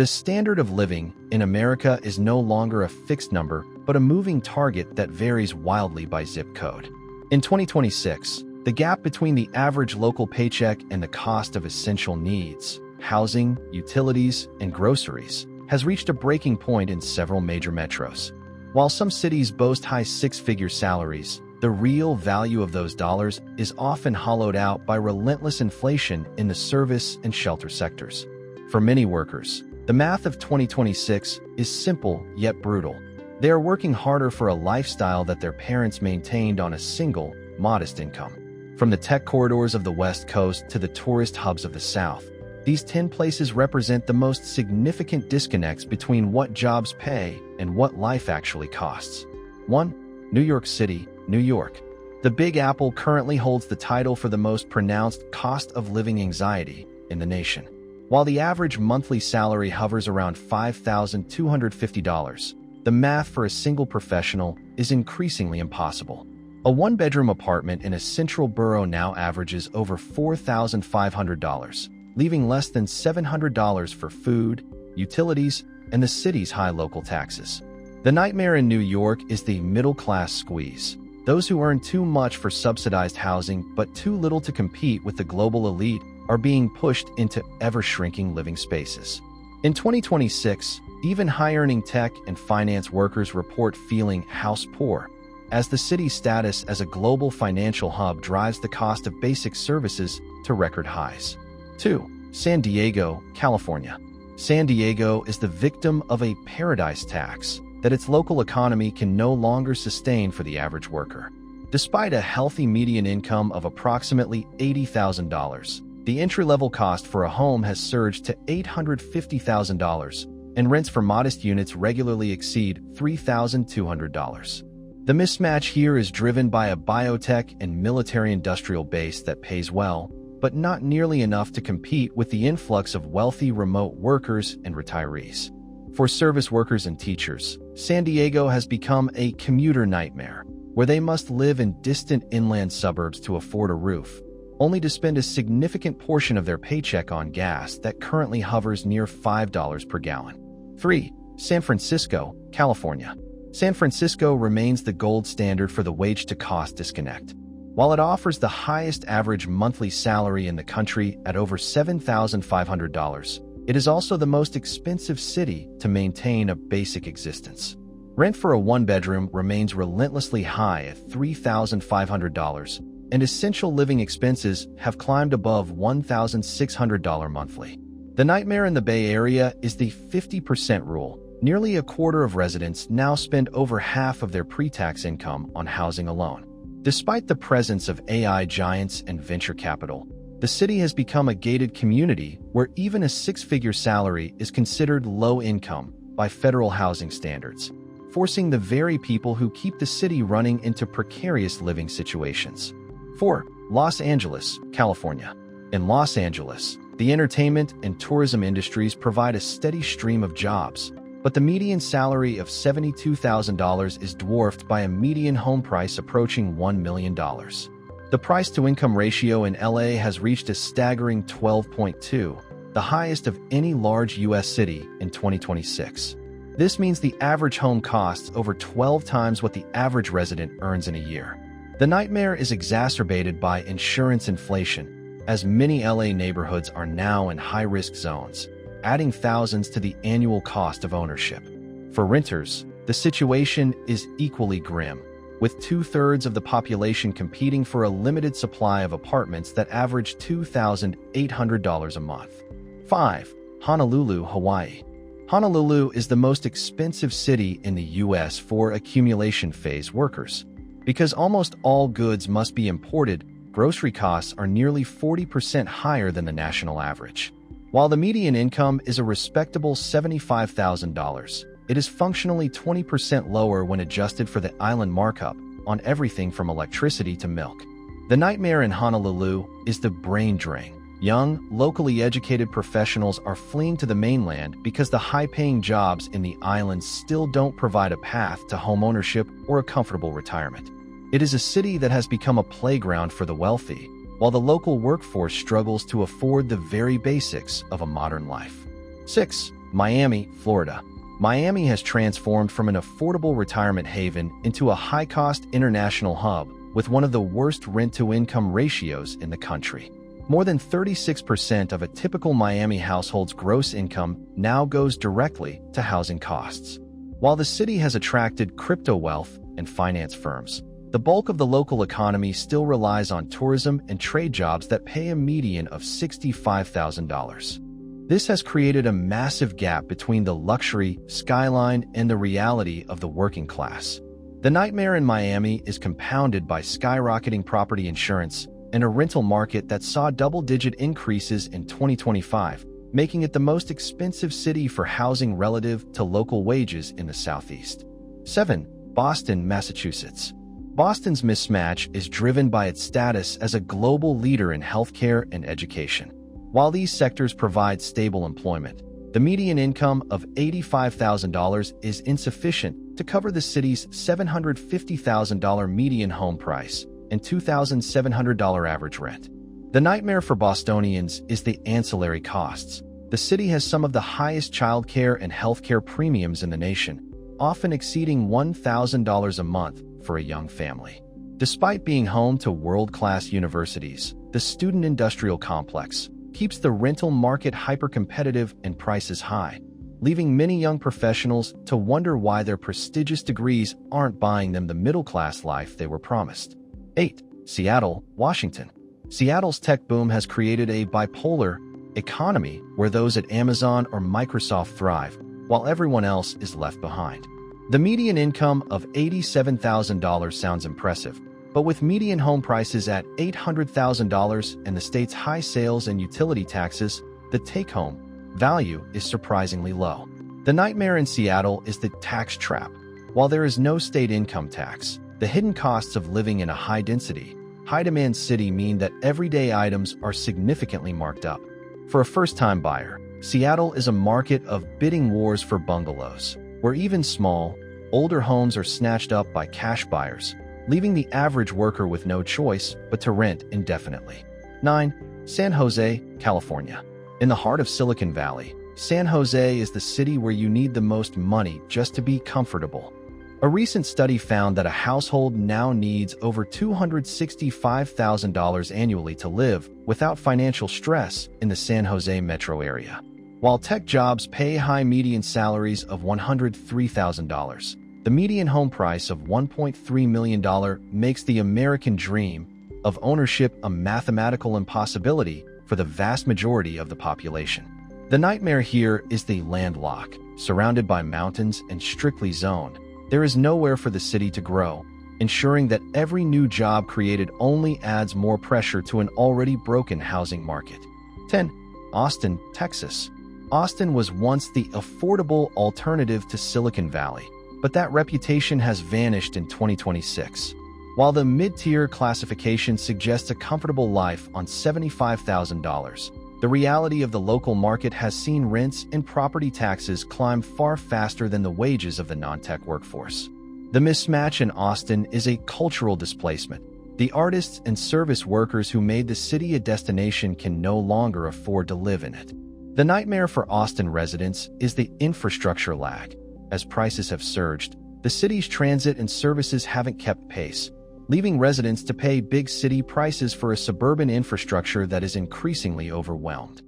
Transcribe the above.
The standard of living in America is no longer a fixed number, but a moving target that varies wildly by zip code. In 2026, the gap between the average local paycheck and the cost of essential needs, housing, utilities, and groceries, has reached a breaking point in several major metros. While some cities boast high six-figure salaries, the real value of those dollars is often hollowed out by relentless inflation in the service and shelter sectors. For many workers, the math of 2026 is simple yet brutal. They are working harder for a lifestyle that their parents maintained on a single, modest income. From the tech corridors of the West Coast to the tourist hubs of the South, these 10 places represent the most significant disconnects between what jobs pay and what life actually costs. 1. New York City, New York. The Big Apple currently holds the title for the most pronounced cost of living anxiety in the nation. While the average monthly salary hovers around $5,250, the math for a single professional is increasingly impossible. A one-bedroom apartment in a central borough now averages over $4,500, leaving less than $700 for food, utilities, and the city's high local taxes. The nightmare in New York is the middle-class squeeze. Those who earn too much for subsidized housing but too little to compete with the global elite are being pushed into ever-shrinking living spaces. In 2026, even high-earning tech and finance workers report feeling house poor, as the city's status as a global financial hub drives the cost of basic services to record highs. 2. San Diego, California. San Diego is the victim of a paradise tax that its local economy can no longer sustain for the average worker. Despite a healthy median income of approximately $80,000, the entry-level cost for a home has surged to $850,000, and rents for modest units regularly exceed $3,200. The mismatch here is driven by a biotech and military-industrial base that pays well, but not nearly enough to compete with the influx of wealthy remote workers and retirees. For service workers and teachers, San Diego has become a commuter nightmare, where they must live in distant inland suburbs to afford a roof, only to spend a significant portion of their paycheck on gas that currently hovers near $5 per gallon. 3. San Francisco, California. San Francisco remains the gold standard for the wage-to-cost disconnect. While it offers the highest average monthly salary in the country at over $7,500, it is also the most expensive city to maintain a basic existence. Rent for a one-bedroom remains relentlessly high at $3,500, and essential living expenses have climbed above $1,600 monthly. The nightmare in the Bay Area is the 50% rule. Nearly a quarter of residents now spend over half of their pre-tax income on housing alone. Despite the presence of AI giants and venture capital, the city has become a gated community where even a six-figure salary is considered low income by federal housing standards, forcing the very people who keep the city running into precarious living situations. 4. Los Angeles, California. In Los Angeles, the entertainment and tourism industries provide a steady stream of jobs, but the median salary of $72,000 is dwarfed by a median home price approaching $1 million. The price-to-income ratio in LA has reached a staggering 12.2, the highest of any large U.S. city in 2026. This means the average home costs over 12 times what the average resident earns in a year. The nightmare is exacerbated by insurance inflation, as many LA neighborhoods are now in high-risk zones, adding thousands to the annual cost of ownership. For renters, the situation is equally grim, with two-thirds of the population competing for a limited supply of apartments that average $2,800 a month. 5. Honolulu, Hawaii. Honolulu is the most expensive city in the U.S. for accumulation phase workers. Because almost all goods must be imported, grocery costs are nearly 40% higher than the national average. While the median income is a respectable $75,000, it is functionally 20% lower when adjusted for the island markup on everything from electricity to milk. The nightmare in Honolulu is the brain drain. Young, locally educated professionals are fleeing to the mainland because the high-paying jobs in the islands still don't provide a path to homeownership or a comfortable retirement. It is a city that has become a playground for the wealthy, while the local workforce struggles to afford the very basics of a modern life. 6. Miami, Florida. Miami has transformed from an affordable retirement haven into a high-cost international hub with one of the worst rent-to-income ratios in the country. More than 36% of a typical Miami household's gross income now goes directly to housing costs. While the city has attracted crypto wealth and finance firms, the bulk of the local economy still relies on tourism and trade jobs that pay a median of $65,000. This has created a massive gap between the luxury skyline and the reality of the working class. The nightmare in Miami is compounded by skyrocketing property insurance and a rental market that saw double-digit increases in 2025, making it the most expensive city for housing relative to local wages in the Southeast. 7. Boston, Massachusetts. Boston's mismatch is driven by its status as a global leader in healthcare and education. While these sectors provide stable employment, the median income of $85,000 is insufficient to cover the city's $750,000 median home price and $2,700 average rent. The nightmare for Bostonians is the ancillary costs. The city has some of the highest childcare and healthcare premiums in the nation, often exceeding $1,000 a month for a young family. Despite being home to world-class universities, the student-industrial complex keeps the rental market hyper-competitive and prices high, leaving many young professionals to wonder why their prestigious degrees aren't buying them the middle-class life they were promised. 8. Seattle, Washington. Seattle's tech boom has created a bipolar economy where those at Amazon or Microsoft thrive, while everyone else is left behind. The median income of $87,000 sounds impressive, but with median home prices at $800,000 and the state's high sales and utility taxes, the take-home value is surprisingly low. The nightmare in Seattle is the tax trap. While there is no state income tax, the hidden costs of living in a high-density, high-demand city mean that everyday items are significantly marked up. For a first-time buyer, Seattle is a market of bidding wars for bungalows, where even small, older homes are snatched up by cash buyers, leaving the average worker with no choice but to rent indefinitely. 9. San Jose, California. In the heart of Silicon Valley, San Jose is the city where you need the most money just to be comfortable. A recent study found that a household now needs over $265,000 annually to live without financial stress in the San Jose metro area. While tech jobs pay high median salaries of $103,000, the median home price of $1.3 million makes the American dream of ownership a mathematical impossibility for the vast majority of the population. The nightmare here is the landlocked, surrounded by mountains and strictly zoned. There is nowhere for the city to grow, ensuring that every new job created only adds more pressure to an already broken housing market. 10. Austin, Texas. Austin was once the affordable alternative to Silicon Valley, but that reputation has vanished in 2026. While the mid-tier classification suggests a comfortable life on $75,000, the reality of the local market has seen rents and property taxes climb far faster than the wages of the non-tech workforce. The mismatch in Austin is a cultural displacement. The artists and service workers who made the city a destination can no longer afford to live in it. The nightmare for Austin residents is the infrastructure lag. As prices have surged, the city's transit and services haven't kept pace, leaving residents to pay big city prices for a suburban infrastructure that is increasingly overwhelmed.